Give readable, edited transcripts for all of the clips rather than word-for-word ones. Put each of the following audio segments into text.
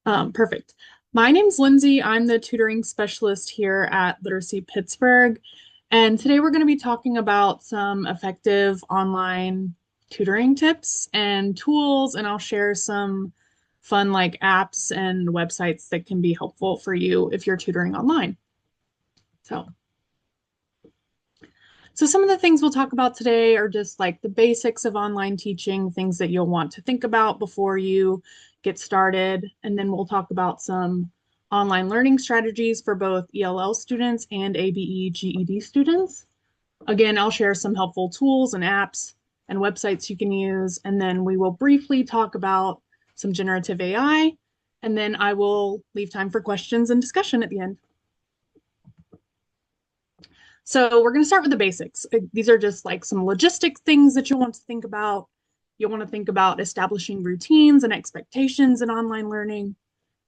Perfect. My name's Lindsay. I'm the tutoring specialist here at Literacy Pittsburgh. And today we're going to be talking about some effective online tutoring tips and tools, and I'll share some fun apps and websites that can be helpful for you if you're tutoring online. So, so some of the things we'll talk about today are just like the basics of online teaching, things that you'll want to think about before you get started. And then we'll talk about some online learning strategies for both ELL students and ABE GED students. Again, I'll share some helpful tools and apps and websites you can use. And then we will briefly talk about some generative AI. And then I will leave time for questions and discussion at the end. So we're going to start with the basics. These are just like some logistic things that you'll want to think about. You'll want to think about establishing routines and expectations in online learning.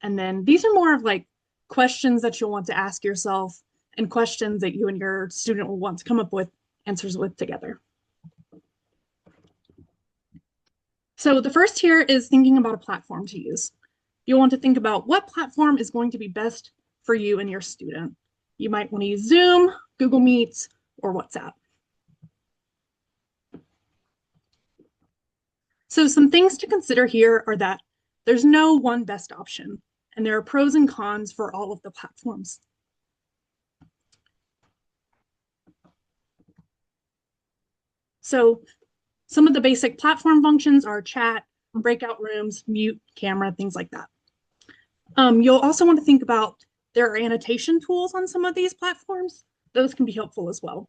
And then these are more of like questions that you'll want to ask yourself and questions that you and your student will want to come up with answers with together. So the first here is thinking about a platform to use. You'll want to think about what platform is going to be best for you and your student. You might want to use Zoom, Google Meets, or WhatsApp. So some things to consider here are that there's no one best option, and there are pros and cons for all of the platforms. So some of the basic platform functions are chat, breakout rooms, mute, camera, things like that. You'll also want to think about there are annotation tools on some of these platforms. Those can be helpful as well.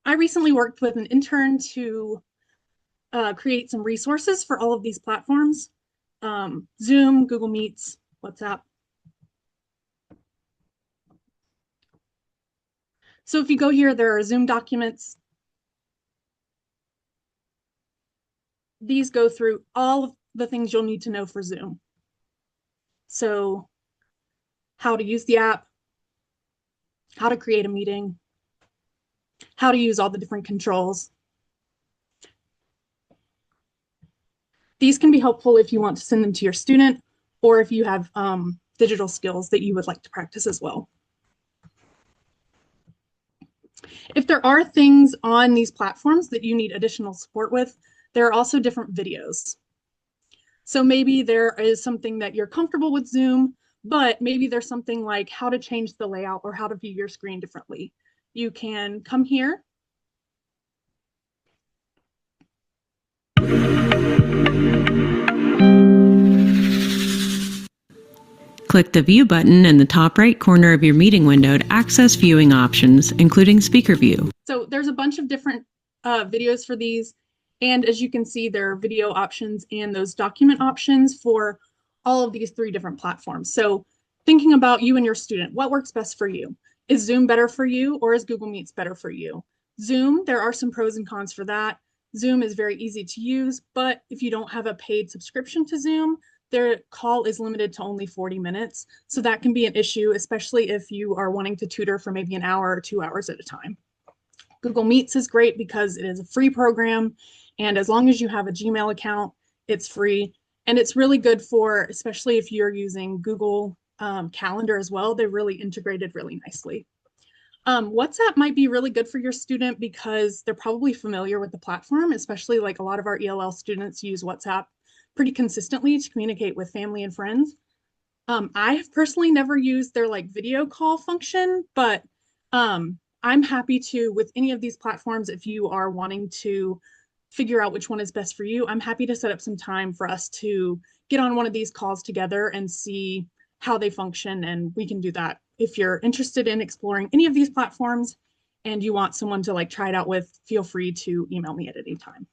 I recently worked with an intern to create some resources for all of these platforms. Zoom, Google Meets, WhatsApp. So if you go here, there are Zoom documents. These go through all of the things you'll need to know for Zoom. So how to use the app, how to create a meeting, how to use all the different controls. These can be helpful if you want to send them to your student or if you have digital skills that you would like to practice as well. If there are things on these platforms that you need additional support with, there are also different videos. So maybe there is something that you're comfortable with Zoom, but maybe there's something like how to change the layout or how to view your screen differently. You can come here. Click the View button in the top right corner of your meeting window to access viewing options, including speaker view. So there's a bunch of different videos for these. And as you can see, there are video options and those document options for all of these three different platforms. So thinking about you and your student, what works best for you? Is Zoom better for you or is Google Meets better for you? Zoom, there are some pros and cons for that. Zoom is very easy to use, but if you don't have a paid subscription to Zoom, their call is limited to only 40 minutes. So that can be an issue, especially if you are wanting to tutor for maybe an hour or 2 hours at a time. Google Meets is great because it is a free program. And as long as you have a Gmail account, it's free. And it's really good for, especially if you're using Google Calendar as well, they're really integrated really nicely. WhatsApp might be really good for your student because they're probably familiar with the platform, especially like a lot of our ELL students use WhatsApp pretty consistently to communicate with family and friends. I have personally never used their video call function, but I'm happy to, with any of these platforms, if you are wanting to figure out which one is best for you, I'm happy to set up some time for us to get on one of these calls together and see how they function, and we can do that. If you're interested in exploring any of these platforms and you want someone to try it out with, feel free to email me at any time.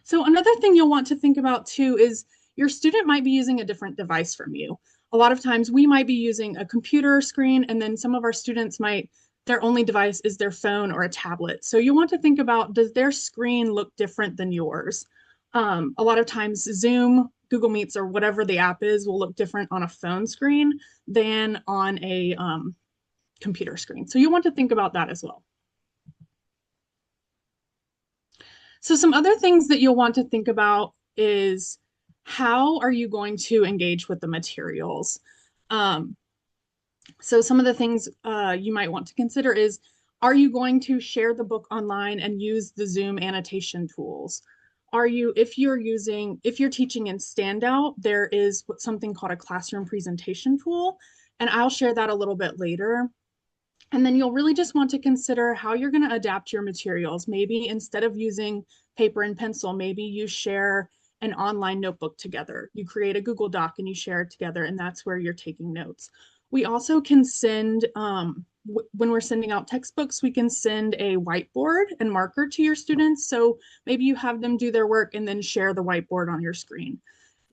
So another thing you'll want to think about too is your student might be using a different device from you. A lot of times we might be using a computer screen, and then some of our students might, their only device is their phone or a tablet. So you want to think about, does their screen look different than yours? A lot of times Zoom, Google Meets, or whatever the app is will look different on a phone screen than on a computer screen. So you want to think about that as well. So some other things that you'll want to think about is how are you going to engage with the materials? Um, so some of the things you might want to consider is, are you going to share the book online and use the Zoom annotation tools? If you're teaching in Standout, there is something called a classroom presentation tool, and I'll share that a little bit later. And then you'll really just want to consider how you're going to adapt your materials. Maybe instead of using paper and pencil, maybe you share an online notebook together. You create a Google Doc and you share it together, and that's where you're taking notes. We also can send, when we're sending out textbooks, we can send a whiteboard and marker to your students. So maybe you have them do their work and then share the whiteboard on your screen.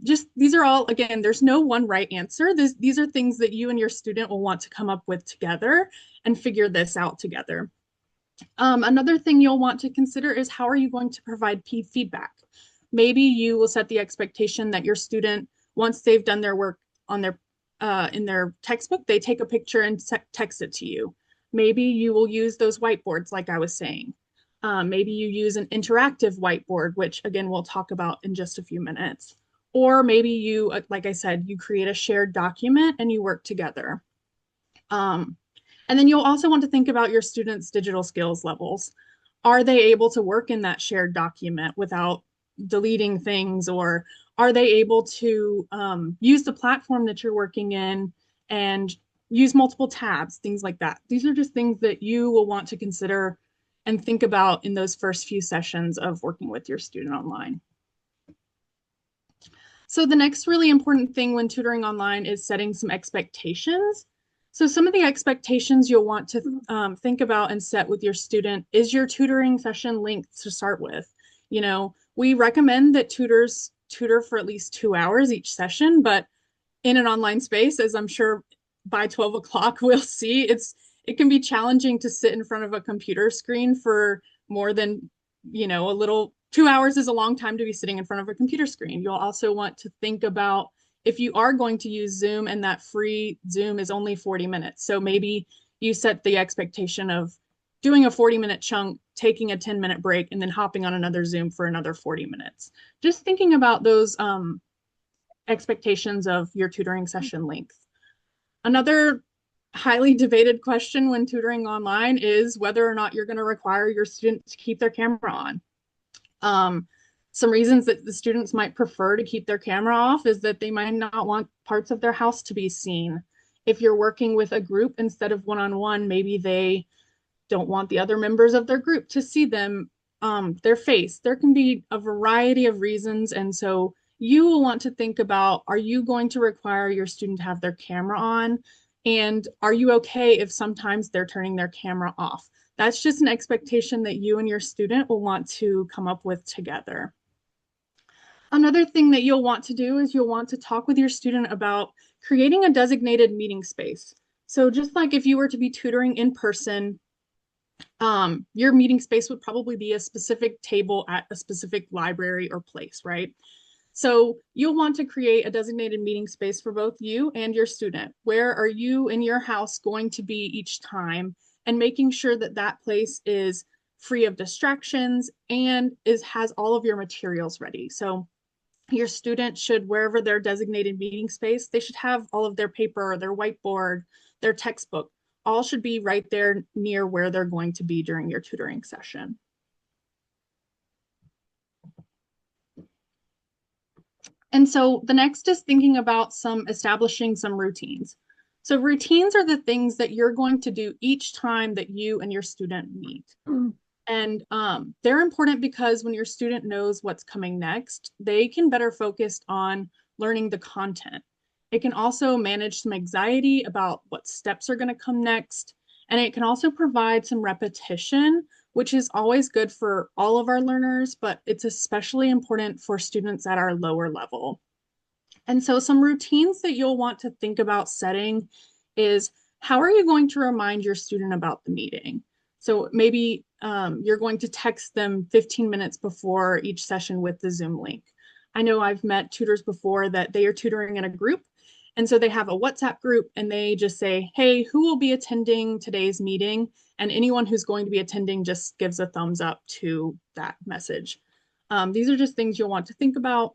Just these are all, again, there's no one right answer. These are things that you and your student will want to come up with together and figure this out together. Another thing you'll want to consider is, how are you going to provide feedback? Maybe you will set the expectation that your student, once they've done their work on their in their textbook, they take a picture and text it to you. Maybe you will use those whiteboards like I was saying. Maybe you use an interactive whiteboard, which again, we'll talk about in just a few minutes. Or maybe you, like I said, you create a shared document and you work together. And then you'll also want to think about your students' digital skills levels. Are they able to work in that shared document without deleting things, or are they able to use the platform that you're working in and use multiple tabs, things like that. These are just things that you will want to consider and think about in those first few sessions of working with your student online. So the next really important thing when tutoring online is setting some expectations. So some of the expectations you'll want to think about and set with your student is your tutoring session length to start with. You know, we recommend that tutors tutor for at least 2 hours each session, but in an online space, as I'm sure by 12 o'clock we'll see, it can be challenging to sit in front of a computer screen for more than, a little. 2 hours is a long time to be sitting in front of a computer screen. You'll also want to think about, if you are going to use Zoom, and that free Zoom is only 40 minutes. So maybe you set the expectation of doing a 40-minute chunk, taking a 10-minute break, and then hopping on another Zoom for another 40 minutes. Just thinking about those expectations of your tutoring session length. Another highly debated question when tutoring online is whether or not you're going to require your student to keep their camera on. Some reasons that the students might prefer to keep their camera off is that they might not want parts of their house to be seen. If you're working with a group instead of one-on-one, maybe they don't want the other members of their group to see them, their face. There can be a variety of reasons. And so you will want to think about, are you going to require your student to have their camera on? And are you okay if sometimes they're turning their camera off? That's just an expectation that you and your student will want to come up with together. Another thing that you'll want to do is you'll want to talk with your student about creating a designated meeting space. So just like if you were to be tutoring in person, your meeting space would probably be a specific table at a specific library or place, right? So you'll want to create a designated meeting space for both you and your student. Where are you in your house going to be each time? And making sure that that place is free of distractions and has all of your materials ready. So your student should, wherever their designated meeting space, they should have all of their paper, their whiteboard, their textbook, all should be right there near where they're going to be during your tutoring session. And so the next is thinking about establishing some routines. So routines are the things that you're going to do each time that you and your student meet. And they're important because when your student knows what's coming next, they can better focus on learning the content. It can also manage some anxiety about what steps are going to come next. And it can also provide some repetition, which is always good for all of our learners, but it's especially important for students at our lower level. And so some routines that you'll want to think about setting is, how are you going to remind your student about the meeting? So maybe you're going to text them 15 minutes before each session with the Zoom link. I know I've met tutors before that they are tutoring in a group And so they have a WhatsApp group and they just say, hey, who will be attending today's meeting? And anyone who's going to be attending just gives a thumbs up to that message. These are just things you'll want to think about.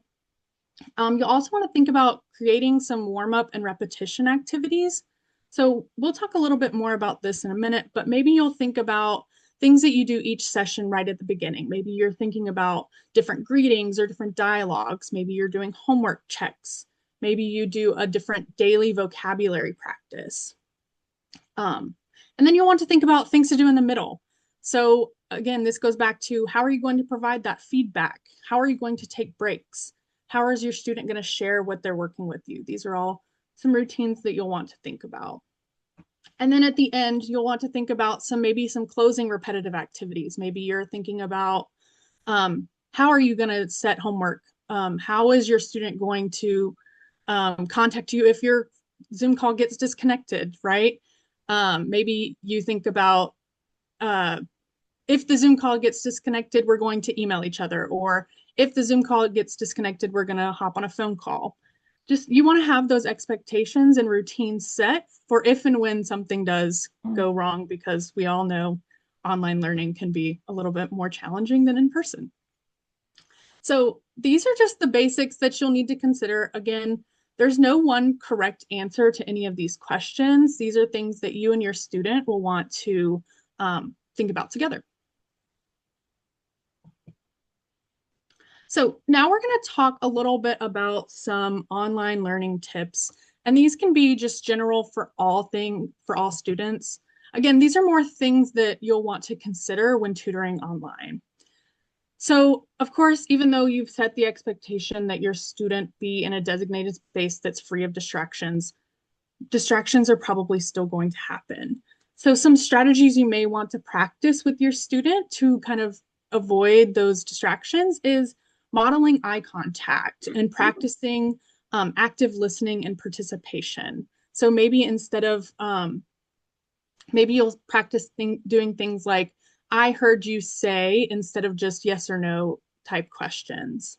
You'll also want to think about creating some warm up and repetition activities. So we'll talk a little bit more about this in a minute, but maybe you'll think about things that you do each session right at the beginning. Maybe you're thinking about different greetings or different dialogues. Maybe you're doing homework checks. Maybe you do a different daily vocabulary practice. And then you'll want to think about things to do in the middle. So again, this goes back to how are you going to provide that feedback? How are you going to take breaks? How is your student going to share what they're working with you? These are all some routines that you'll want to think about. And then at the end, you'll want to think about maybe some closing repetitive activities. Maybe you're thinking about how are you going to set homework? How is your student going to contact you if your Zoom call gets disconnected, right? Maybe you think about if the Zoom call gets disconnected, we're going to email each other, or if the Zoom call gets disconnected, we're going to hop on a phone call. Just you want to have those expectations and routines set for if and when something does go wrong, because we all know online learning can be a little bit more challenging than in person. So these are just the basics that you'll need to consider. Again, there's no one correct answer to any of these questions. These are things that you and your student will want to think about together. So now we're going to talk a little bit about some online learning tips. And these can be just general for all students. Again, these are more things that you'll want to consider when tutoring online. So, of course, even though you've set the expectation that your student be in a designated space that's free of distractions, distractions are probably still going to happen. So some strategies you may want to practice with your student to kind of avoid those distractions is modeling eye contact and practicing active listening and participation. So maybe instead of, maybe you'll practice doing things like, I heard you say, instead of just yes or no type questions.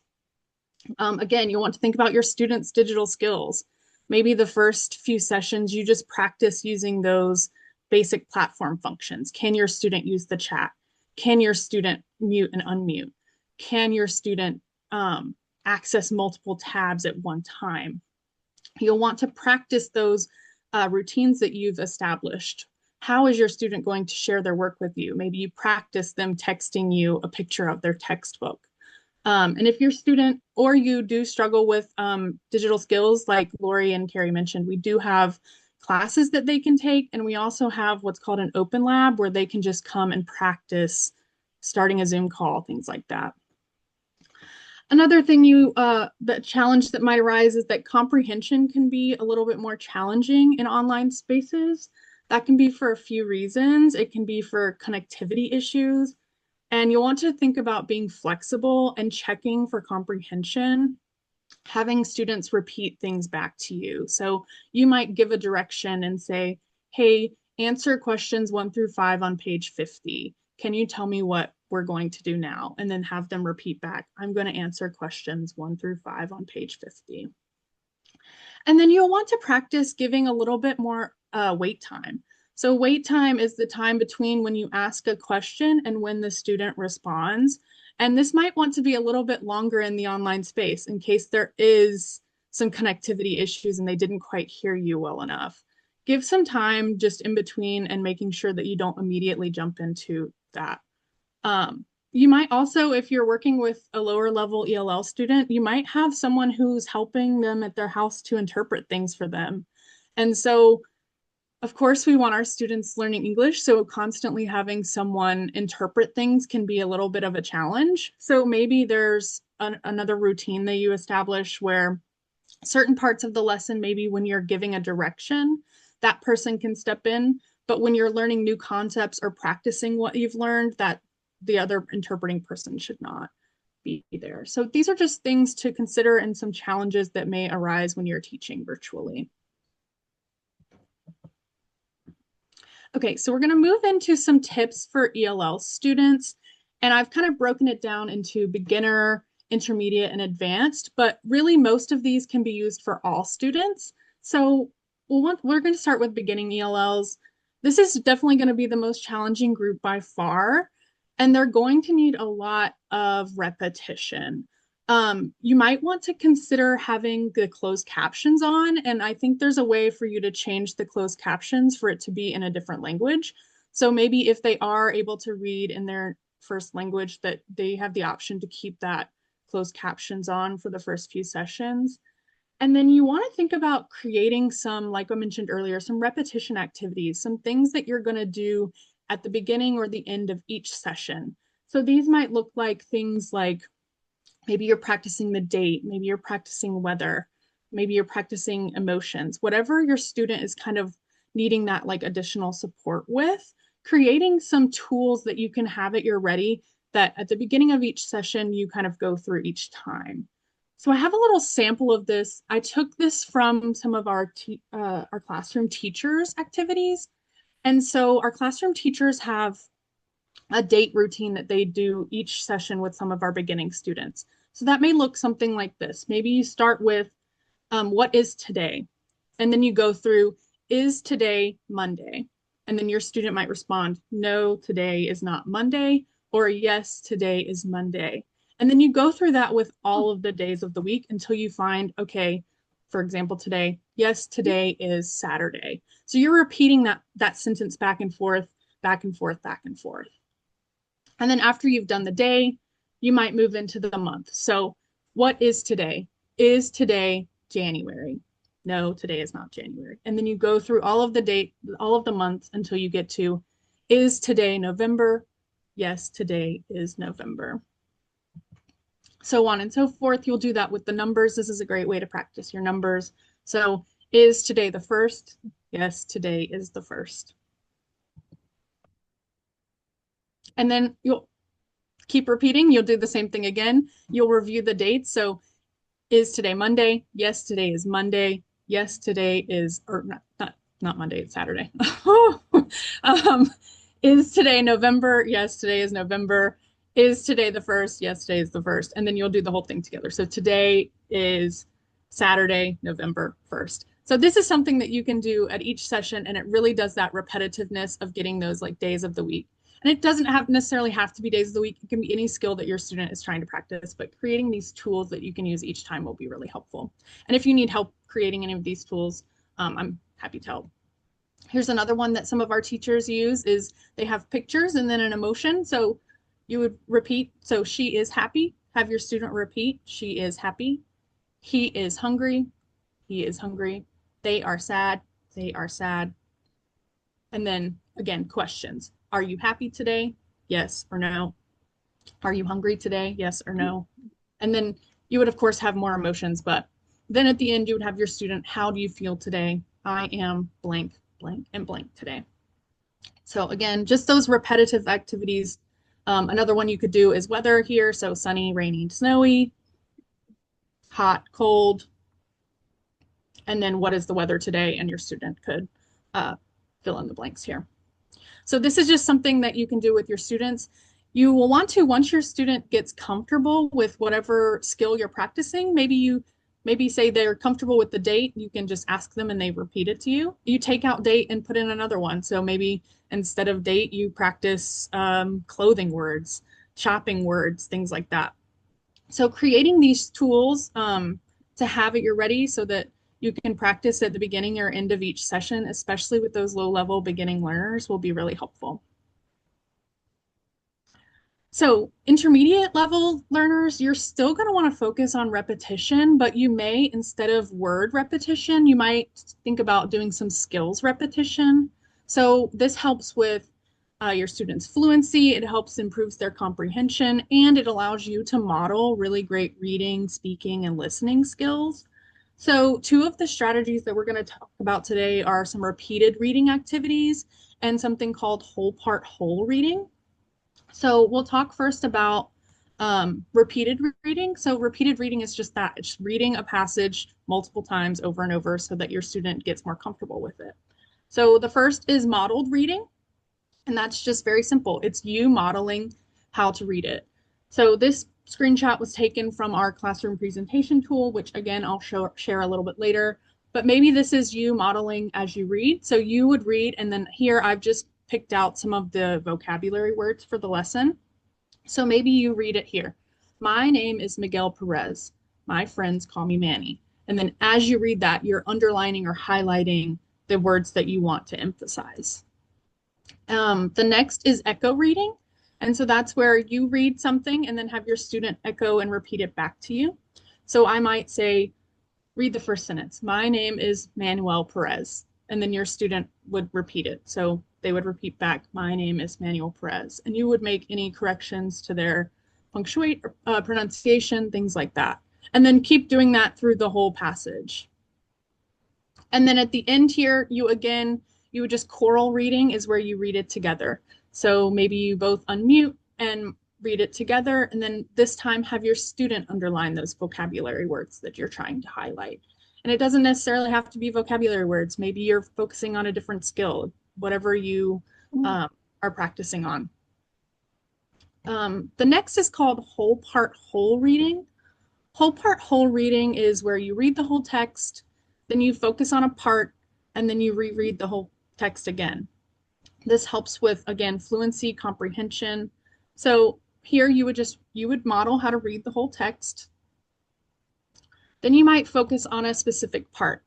Again, you'll want to think about your students' digital skills. Maybe the first few sessions, you just practice using those basic platform functions. Can your student use the chat? Can your student mute and unmute? Can your student access multiple tabs at one time? You'll want to practice those routines that you've established. How is your student going to share their work with you? Maybe you practice them texting you a picture of their textbook. And if your student or you do struggle with digital skills, like Lori and Carrie mentioned, we do have classes that they can take. And we also have what's called an open lab where they can just come and practice starting a Zoom call, things like that. Another thing the challenge that might arise is that comprehension can be a little bit more challenging in online spaces. That can be for a few reasons. It can be for connectivity issues. And you'll want to think about being flexible and checking for comprehension, having students repeat things back to you. So you might give a direction and say, hey, answer questions 1 through 5 on page 50. Can you tell me what we're going to do now? And then have them repeat back, I'm going to answer questions 1 through 5 on page 50. And then you'll want to practice giving a little bit more wait time. So wait time is the time between when you ask a question and when the student responds. And this might want to be a little bit longer in the online space in case there is some connectivity issues and they didn't quite hear you well enough. Give some time just in between and making sure that you don't immediately jump into that. You might also, if you're working with a lower level ELL student, you might have someone who's helping them at their house to interpret things for them. And so, of course, we want our students learning English, so constantly having someone interpret things can be a little bit of a challenge. So maybe there's another routine that you establish where certain parts of the lesson, maybe when you're giving a direction, that person can step in. But when you're learning new concepts or practicing what you've learned, that the other interpreting person should not be there. So these are just things to consider and some challenges that may arise when you're teaching virtually. Okay, so we're going to move into some tips for ELL students. And I've kind of broken it down into beginner, intermediate, and advanced, but really most of these can be used for all students. So we're going to start with beginning ELLs. This is definitely going to be the most challenging group by far, and they're going to need a lot of repetition. You might want to consider having the closed captions on, and I think there's a way for you to change the closed captions for it to be in a different language. So maybe if they are able to read in their first language, that they have the option to keep that closed captions on for the first few sessions. And then you want to think about creating some, like I mentioned earlier, some repetition activities, some things that you're going to do at the beginning or the end of each session. So these might look like things like maybe you're practicing the date, maybe you're practicing weather, maybe you're practicing emotions, whatever your student is kind of needing that like additional support with, creating some tools that you can have at your ready that at the beginning of each session you kind of go through each time. So I have a little sample of this. I took this from some of our classroom teachers activities. And so our classroom teachers have a date routine that they do each session with some of our beginning students. So that may look something like this. Maybe you start with what is today? And then you go through, is today Monday? And then your student might respond, no, today is not Monday, or yes, today is Monday. And then you go through that with all of the days of the week until you find, okay, for example, today, yes, today is Saturday. So you're repeating that sentence back and forth, back and forth, back and forth. And then after you've done the day, you might move into the month. So what is today? Is today January? No, today is not January. And then you go through all of the months until you get to, is today November? Yes, today is November. So on and so forth. You'll do that with the numbers. This is a great way to practice your numbers. So is today the first? Yes, today is the first. And then you'll keep repeating. You'll do the same thing again. You'll review the dates. So is today Monday? Yes, today is Monday. Yes, today is, or not Monday, it's Saturday. um, is today November? Yes, today is November. Is today the first? Yes, today is the first. And then you'll do the whole thing together. So today is Saturday, November 1st. So this is something that you can do at each session, and it really does that repetitiveness of getting those like days of the week. And it doesn't necessarily have to be days of the week. It can be any skill that your student is trying to practice, but creating these tools that you can use each time will be really helpful. And if you need help creating any of these tools, I'm happy to help. Here's another one that some of our teachers use is they have pictures and then an emotion. So you would repeat, so she is happy, have your student repeat, she is happy. He is hungry, he is hungry. They are sad, they are sad. And then again, questions. Are you happy today? Yes or no. Are you hungry today? Yes or no. And then you would, of course, have more emotions, but then at the end, you would have your student, how do you feel today? I am blank, blank, and blank today. So again, just those repetitive activities. Another one you could do is weather here. So sunny, rainy, snowy, hot, cold. And then what is the weather today? And your student could fill in the blanks here. So this is just something that you can do with your students. You will want to, once your student gets comfortable with whatever skill you're practicing, maybe say they're comfortable with the date, you can just ask them and they repeat it to you. You take out date and put in another one. So maybe instead of date, you practice clothing words, shopping words, things like that. So creating these tools to have at your ready so that you can practice at the beginning or end of each session, especially with those low-level beginning learners, will be really helpful. So intermediate level learners, you're still going to want to focus on repetition, but you may, instead of word repetition, you might think about doing some skills repetition. So this helps with your students' fluency, it helps improves their comprehension, and it allows you to model really great reading, speaking, and listening skills. So two of the strategies that we're going to talk about today are some repeated reading activities and something called whole part whole reading. So we'll talk first about repeated reading. So repeated reading is just that. It's reading a passage multiple times over and over so that your student gets more comfortable with it. So the first is modeled reading, and that's just very simple. It's you modeling how to read it. So this screenshot was taken from our classroom presentation tool, which again, I'll share a little bit later. but maybe this is you modeling as you read. So you would read, and then here I've just picked out some of the vocabulary words for the lesson. So maybe you read it here. My name is Miguel Perez. My friends call me Manny. And then as you read that, you're underlining or highlighting the words that you want to emphasize. The next is echo reading. And so that's where you read something and then have your student echo and repeat it back to you. So I might say, read the first sentence. My name is Manuel Perez. And then your student would repeat it. So they would repeat back, my name is Manuel Perez. And you would make any corrections to their punctuate, pronunciation, things like that. And then keep doing that through the whole passage. And then at the end here, you would just choral reading is where you read it together. So maybe you both unmute and read it together. And then this time have your student underline those vocabulary words that you're trying to highlight. And it doesn't necessarily have to be vocabulary words. Maybe you're focusing on a different skill, whatever you are practicing on. The next is called whole part whole reading. Whole part whole reading is where you read the whole text, then you focus on a part, and then you reread the whole text again. This helps with, again, fluency, comprehension. So here you would model how to read the whole text. Then you might focus on a specific part.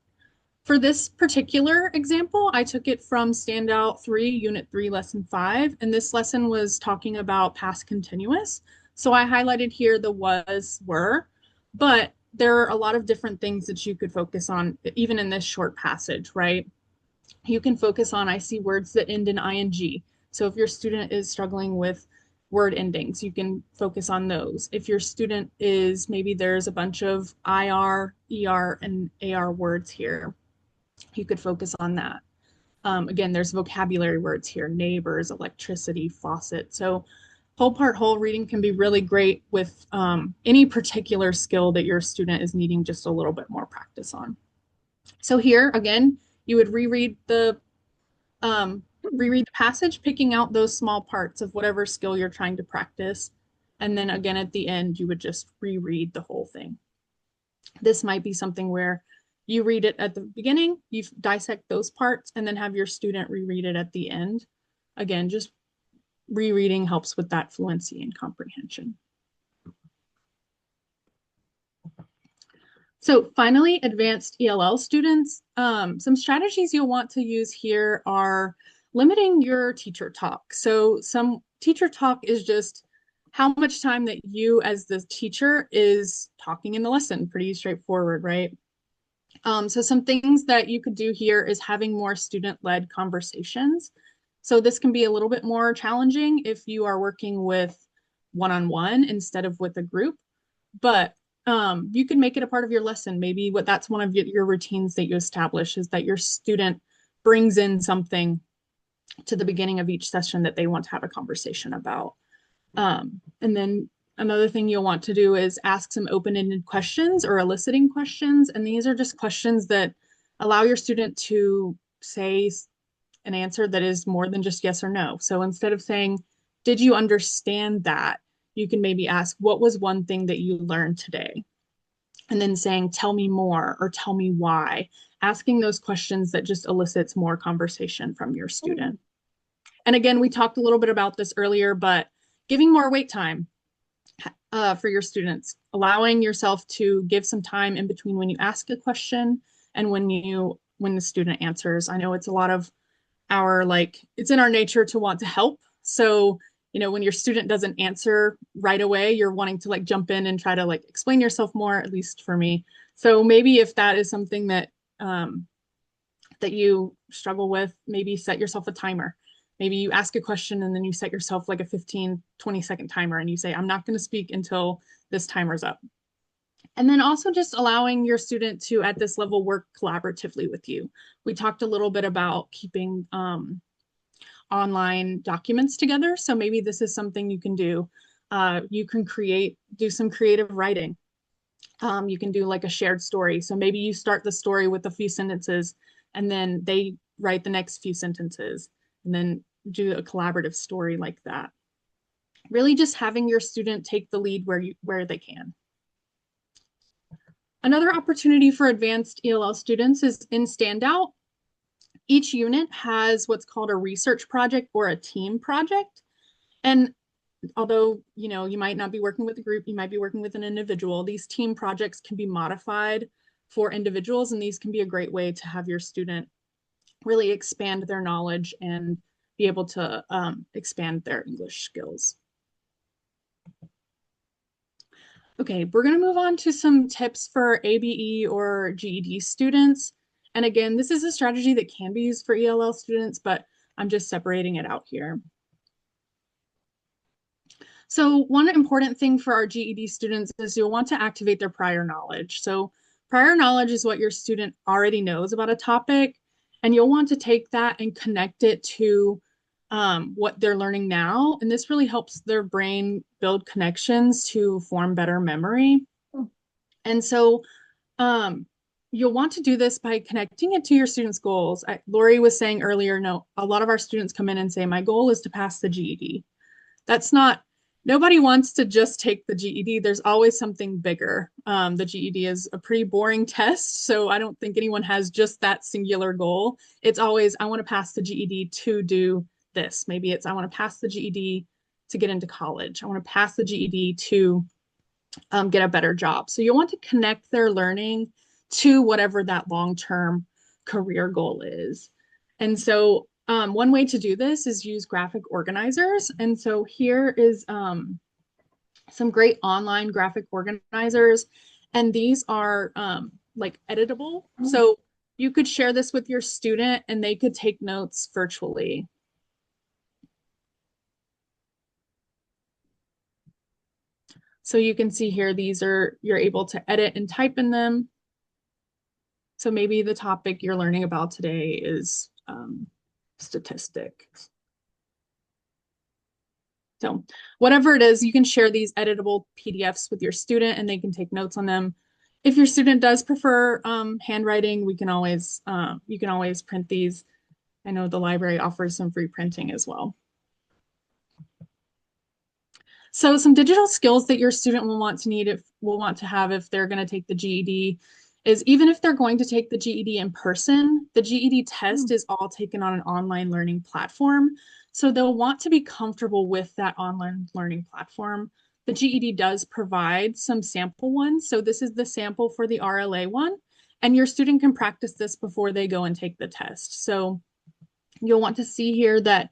For this particular example, I took it from Standout 3, Unit 3, Lesson 5, and this lesson was talking about past continuous. So I highlighted here the was, were, but there are a lot of different things that you could focus on, even in this short passage, right? You can focus on, I see words that end in ing. So if your student is struggling with word endings, you can focus on those. If your student is, maybe there's a bunch of IR, ER, and AR words here, you could focus on that. Again, there's vocabulary words here, neighbors, electricity, faucet. So whole part whole reading can be really great with any particular skill that your student is needing just a little bit more practice on. So here, again, you would reread the passage, picking out those small parts of whatever skill you're trying to practice. And then again, at the end, you would just reread the whole thing. This might be something where you read it at the beginning, you dissect those parts, and then have your student reread it at the end. Again, just rereading helps with that fluency and comprehension. So finally, advanced ELL students, some strategies you'll want to use here are limiting your teacher talk. So some teacher talk is just how much time that you as the teacher is talking in the lesson, pretty straightforward, right? So some things that you could do here is having more student-led conversations. So this can be a little bit more challenging if you are working with one-on-one instead of with a group, but you can make it a part of your lesson. Maybe that's one of your routines that you establish is that your student brings in something to the beginning of each session that they want to have a conversation about. And then another thing you'll want to do is ask some open-ended questions or eliciting questions. And these are just questions that allow your student to say an answer that is more than just yes or no. So instead of saying, did you understand that? You can maybe ask, what was one thing that you learned today? And then saying, tell me more or tell me why. Asking those questions that just elicits more conversation from your student. And again, we talked a little bit about this earlier, but giving more wait time for your students, allowing yourself to give some time in between when you ask a question and when the student answers. I know it's a lot of it's in our nature to want to help. So, when your student doesn't answer right away, you're wanting to jump in and try to explain yourself more, at least for me. So maybe if that is something that that you struggle with, maybe set yourself a timer. Maybe you ask a question and then you set yourself a 15-20 second timer and you say, I'm not going to speak until this timer's up. And then also just allowing your student to, at this level, work collaboratively with you. We talked a little bit about keeping online documents together. So maybe this is something you can do. You can do some creative writing. You can do a shared story. So maybe you start the story with a few sentences and then they write the next few sentences and then do a collaborative story like that. Really just having your student take the lead where they can. Another opportunity for advanced ELL students is in Standout. Each unit has what's called a research project or a team project. And although, you might not be working with a group, you might be working with an individual, these team projects can be modified for individuals, and these can be a great way to have your student really expand their knowledge and be able to expand their English skills. Okay, we're going to move on to some tips for ABE or GED students. And again, this is a strategy that can be used for ELL students, but I'm just separating it out here. So one important thing for our GED students is you'll want to activate their prior knowledge. So prior knowledge is what your student already knows about a topic, and you'll want to take that and connect it to what they're learning now. And this really helps their brain build connections to form better memory. And so you'll want to do this by connecting it to your students' goals. Lori was saying earlier, no, a lot of our students come in and say, my goal is to pass the GED. That's not, nobody wants to just take the GED. There's always something bigger. The GED is a pretty boring test, so I don't think anyone has just that singular goal. It's always, I want to pass the GED to do this. Maybe it's, I want to pass the GED to get into college. I want to pass the GED to get a better job. So you'll want to connect their learning to whatever that long-term career goal is. And so one way to do this is use graphic organizers. And so here is some great online graphic organizers. And these are like editable. So you could share this with your student and they could take notes virtually. So you can see here, these are, you're able to edit and type in them. So maybe the topic you're learning about today is statistics. So whatever it is, you can share these editable PDFs with your student and they can take notes on them. If your student does prefer handwriting, we can always, you can always print these. I know the library offers some free printing as well. So some digital skills that your student will want to have if they're going to take the GED is, even if they're going to take the GED in person, the GED test is all taken on an online learning platform. So they'll want to be comfortable with that online learning platform. The GED does provide some sample ones. So this is the sample for the RLA one, and your student can practice this before they go and take the test. So you'll want to see here that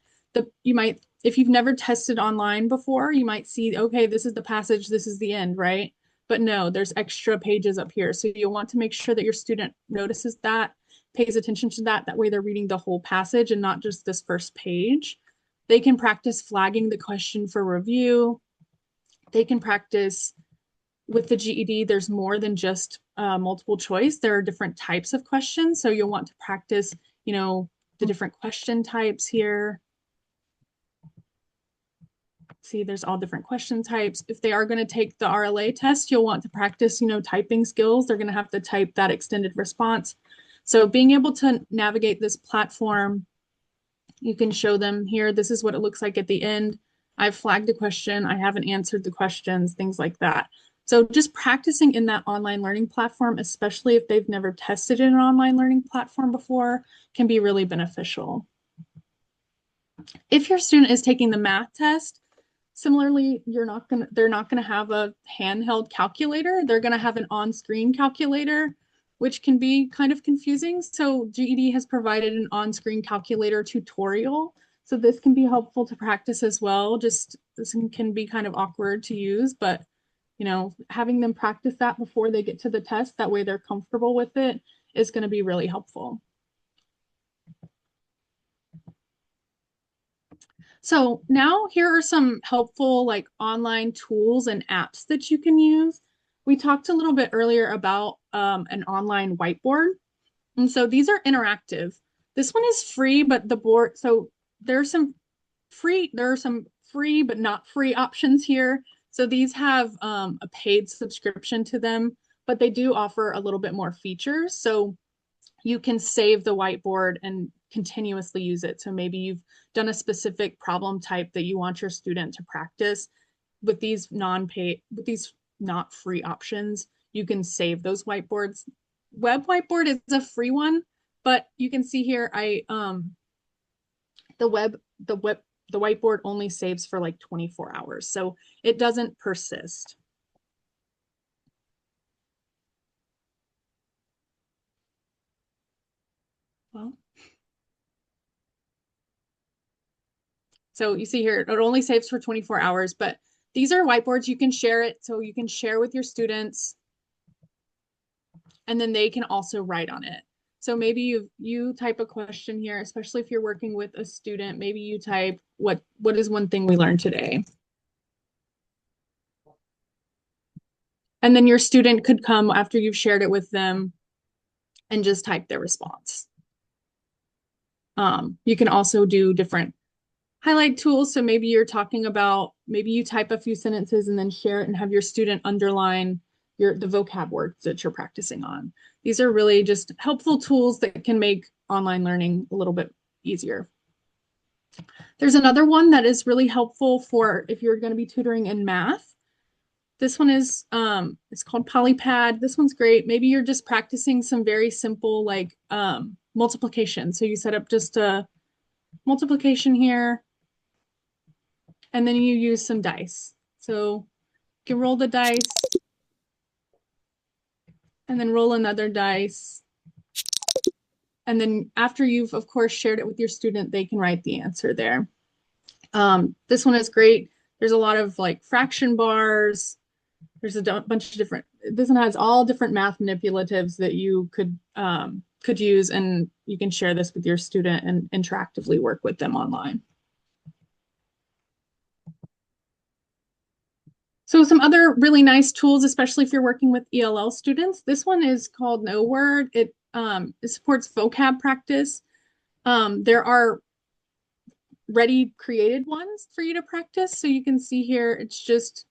you might, if you've never tested online before, you might see, okay, this is the passage, this is the end, right? But no, there's extra pages up here. So you'll want to make sure that your student notices that, pays attention to that. That way they're reading the whole passage and not just this first page. They can practice flagging the question for review. They can practice with the GED, there's more than just multiple choice. There are different types of questions. So you'll want to practice, the different question types here. See, there's all different question types. If they are going to take the RLA test, you'll want to practice, typing skills. They're going to have to type that extended response. So being able to navigate this platform, you can show them here, this is what it looks like at the end. I've flagged a question. I haven't answered the questions, things like that. So just practicing in that online learning platform, especially if they've never tested in an online learning platform before, can be really beneficial. If your student is taking the math test, similarly, they're not gonna have a handheld calculator. They're gonna have an on-screen calculator, which can be kind of confusing. So GED has provided an on-screen calculator tutorial. So this can be helpful to practice as well. Just this can be kind of awkward to use, but having them practice that before they get to the test, that way they're comfortable with it, is going to be really helpful. So now here are some helpful online tools and apps that you can use. We talked a little bit earlier about an online whiteboard. And so these are interactive. This one is free, but the board, so there are some free but not free options here. So these have a paid subscription to them, but they do offer a little bit more features. So you can save the whiteboard and continuously use it. So maybe you've done a specific problem type that you want your student to practice with these not free options. you can save those whiteboards. Web whiteboard is a free one, but you can see here the web the web the whiteboard only saves for like 24 hours, so it doesn't persist. Well, so you see here, it only saves for 24 hours, but these are whiteboards. You can share it, so you can share with your students, and then they can also write on it. So maybe you type a question here, especially if you're working with a student, maybe you type, what is one thing we learned today? And then your student could come after you've shared it with them and just type their response. You can also do different highlight tools. So maybe you're talking about, maybe you type a few sentences and then share it and have your student underline the vocab words that you're practicing on. These are really just helpful tools that can make online learning a little bit easier. There's another one that is really helpful for if you're going to be tutoring in math. This one is it's called Polypad. This one's great. Maybe you're just practicing some very simple like multiplication. So you set up just a multiplication here, and then you use some dice. So you can roll the dice and then roll another dice. And then after you've, of course, shared it with your student, they can write the answer there. This one is great. There's a lot of like fraction bars. There's a bunch of different, this one has all different math manipulatives that you could use, and you can share this with your student and interactively work with them online. So some other really nice tools, especially if you're working with ELL students. This one is called No Word. It supports vocab practice. There are ready created ones for you to practice. So you can see here, it's just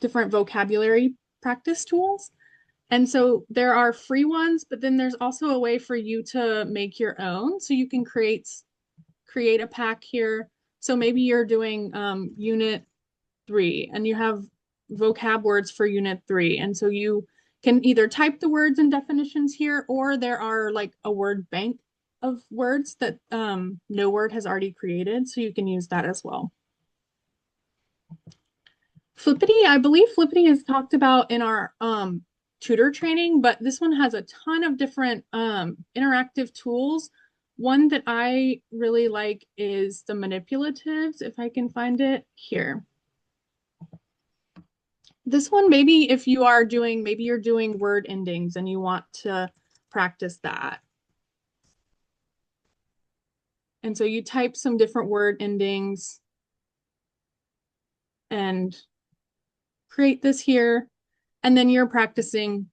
different vocabulary practice tools. And so there are free ones, but then there's also a way for you to make your own. So you can create a pack here. So maybe you're doing unit 3 and you have vocab words for unit 3. And so you can either type the words and definitions here, or there are like a word bank of words that No Word has already created. So you can use that as well. Flippity, I believe Flippity is talked about in our tutor training, but this one has a ton of different interactive tools. One that I really like is the manipulatives, if I can find it here. This one, maybe if you are doing, maybe you're doing word endings and you want to practice that. And so you type some different word endings and create this here. And then you're practicing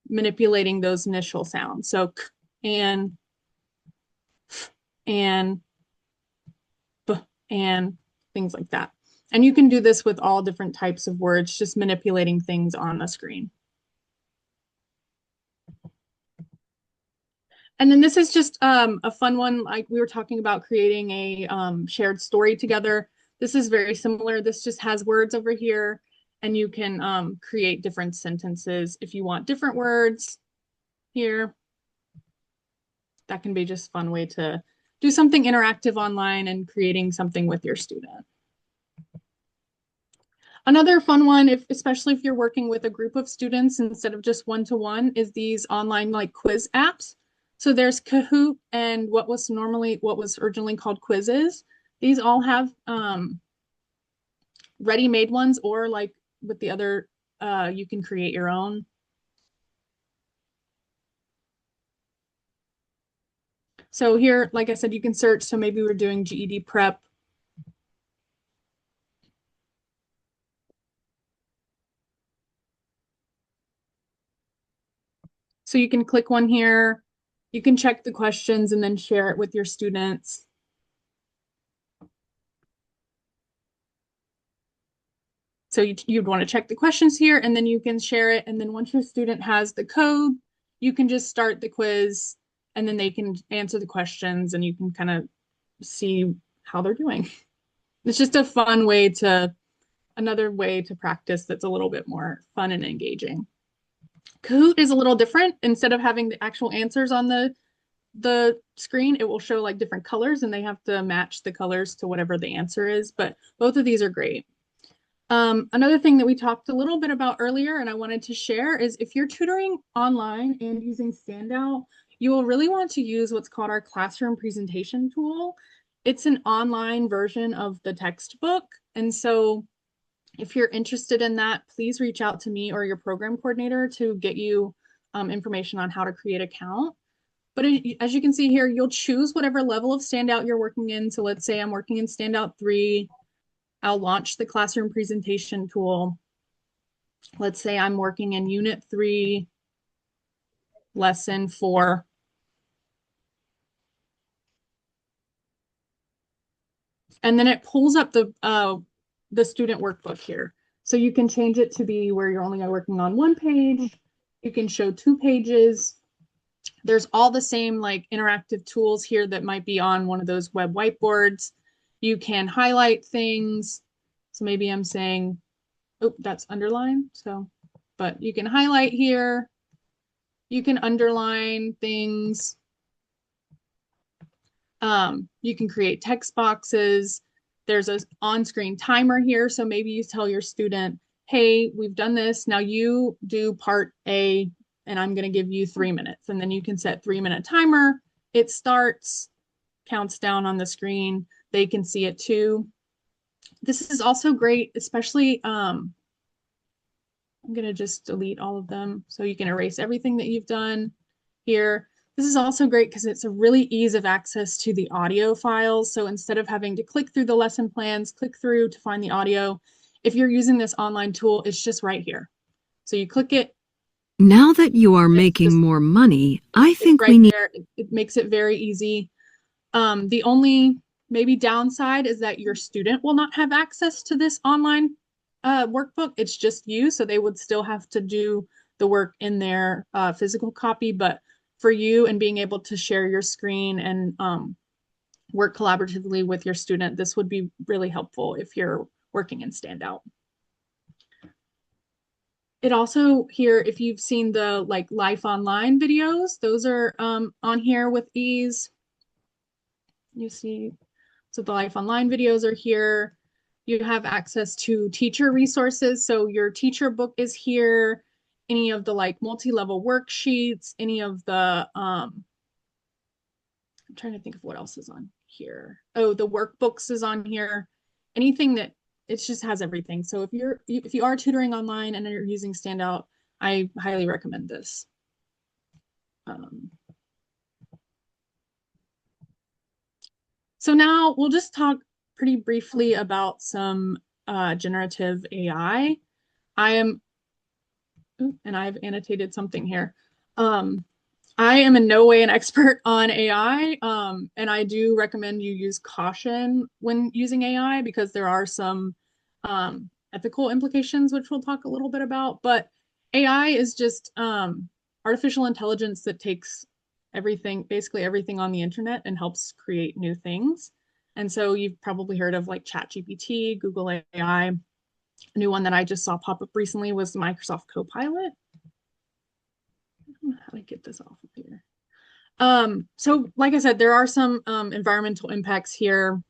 manipulating those initial sounds. So k and f and b and things like that. And you can do this with all different types of words, just manipulating things on the screen. And then this is just a fun one, like we were talking about creating a shared story together. This is very similar. This just has words over here, and you can create different sentences if you want different words here. That can be just a fun way to do something interactive online and creating something with your student. Another fun one, especially if you're working with a group of students instead of just one-to-one, is these online like quiz apps. So there's Kahoot and what was originally called Quizzes. These all have ready-made ones, or like with the other, you can create your own. So here, like I said, you can search. So maybe we're doing GED prep. So you can click one here. You can check the questions and then share it with your students. So you'd want to check the questions here, and then you can share it. And then once your student has the code, you can just start the quiz, and then they can answer the questions, and you can kind of see how they're doing. It's just a fun way to another way to practice that's a little bit more fun and engaging. Kahoot is a little different. Instead of having the actual answers on the screen, it will show like different colors and they have to match the colors to whatever the answer is. But both of these are great. Another thing that we talked a little bit about earlier and I wanted to share is if you're tutoring online and using Standout, you will really want to use what's called our classroom presentation tool. It's an online version of the textbook. And so if you're interested in that, please reach out to me or your program coordinator to get you information on how to create an account. But as you can see here, you'll choose whatever level of Standout you're working in. So let's say I'm working in Standout 3. I'll launch the classroom presentation tool. Let's say I'm working in Unit 3, Lesson 4. And then it pulls up the student workbook here. So you can change it to be where you're only working on one page. You can show 2 pages. There's all the same like interactive tools here that might be on one of those web whiteboards. You can highlight things. So maybe I'm saying, oh, that's underlined. So, but you can highlight here. You can underline things. You can create text boxes. There's an on-screen timer here. So maybe you tell your student, hey, we've done this. Now you do part A and I'm going to give you 3 minutes. And then you can set 3-minute timer. It starts, counts down on the screen. They can see it too. This is also great, especially, I'm going to just delete all of them so you can erase everything that you've done here. This is also great because it's a really ease of access to the audio files. So instead of having to click through the lesson plans, click through to find the audio, if you're using this online tool, it's just right here. So you click it. Now that you are making more money, I think right we need... there. It makes it very easy. The only maybe downside is that your student will not have access to this online workbook. It's just you, so they would still have to do the work in their physical copy. But for you and being able to share your screen and work collaboratively with your student, this would be really helpful if you're working in Standout. It also here, if you've seen the like Life Online videos, those are on here with ease. You see, so the Life Online videos are here. You have access to teacher resources. So your teacher book is here. Any of the like multi-level worksheets, any of the, I'm trying to think of what else is on here. Oh, the workbooks is on here. Anything that, it just has everything. So if you are tutoring online and you're using Standout, I highly recommend this. So now we'll just talk pretty briefly about some generative AI. And I've annotated something here. I am in no way an expert on AI, and I do recommend you use caution when using AI because there are some ethical implications, which we'll talk a little bit about. But AI is just artificial intelligence that takes everything, basically everything on the internet and helps create new things. And so you've probably heard of like ChatGPT, Google AI. A new one that I just saw pop up recently was Microsoft Copilot. I don't know how to get this off of here. So like I said, there are some environmental impacts here.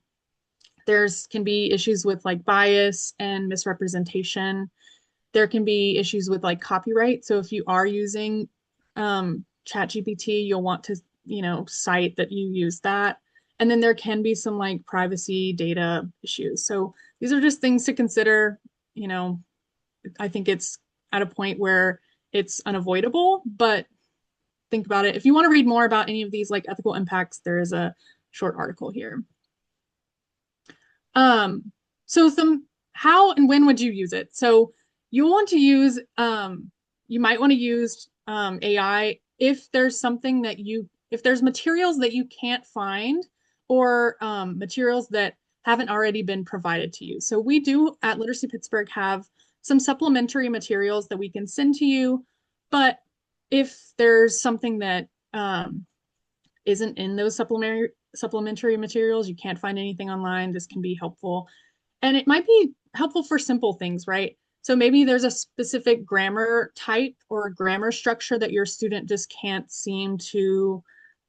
There's can be issues with like bias and misrepresentation. There can be issues with like copyright. So if you are using ChatGPT, you'll want to, cite that you use that. And then there can be some like privacy data issues. So these are just things to consider. I think it's at a point where it's unavoidable, but think about it. If you want to read more about any of these like ethical impacts, there is a short article here. So how and when would you use it? So you'll want to use, you might want to use AI if there's something that if there's materials that you can't find or materials that haven't already been provided to you. So we do at Literacy Pittsburgh have some supplementary materials that we can send to you, but if there's something that isn't in those supplementary materials, you can't find anything online, this can be helpful. And it might be helpful for simple things, right? So maybe there's a specific grammar type or grammar structure that your student just can't seem to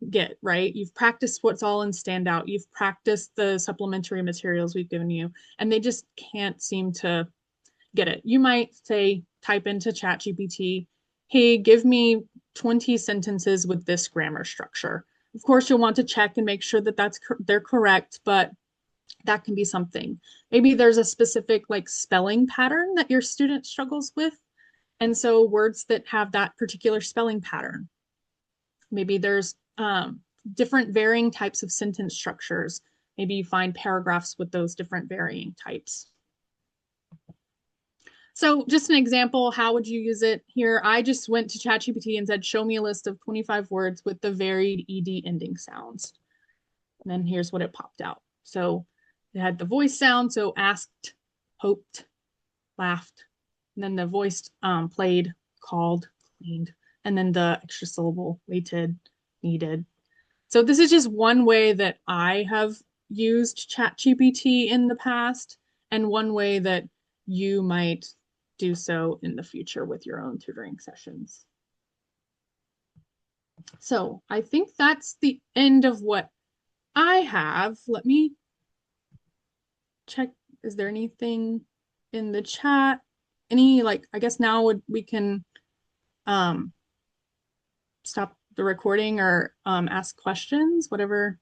get, right? You've practiced what's all in standout. You've practiced the supplementary materials we've given you, and they just can't seem to get it. You might say, type into ChatGPT, hey, give me 20 sentences with this grammar structure. Of course, you'll want to check and make sure that they're correct, but that can be something. Maybe there's a specific like spelling pattern that your student struggles with. And so words that have that particular spelling pattern. Maybe there's different varying types of sentence structures. Maybe you find paragraphs with those different varying types. So just an example, how would you use it here? I just went to ChatGPT and said, show me a list of 25 words with the varied ED ending sounds. And then here's what it popped out. So it had the voice sound, so asked, hoped, laughed, and then the voice played, called, cleaned, and then the extra syllable, waited, needed. So this is just one way that I have used ChatGPT in the past, and one way that you might do so in the future with your own tutoring sessions. So I think that's the end of what I have. Let me check. Is there anything in the chat? Any, like, I guess now we can stop the recording or ask questions, whatever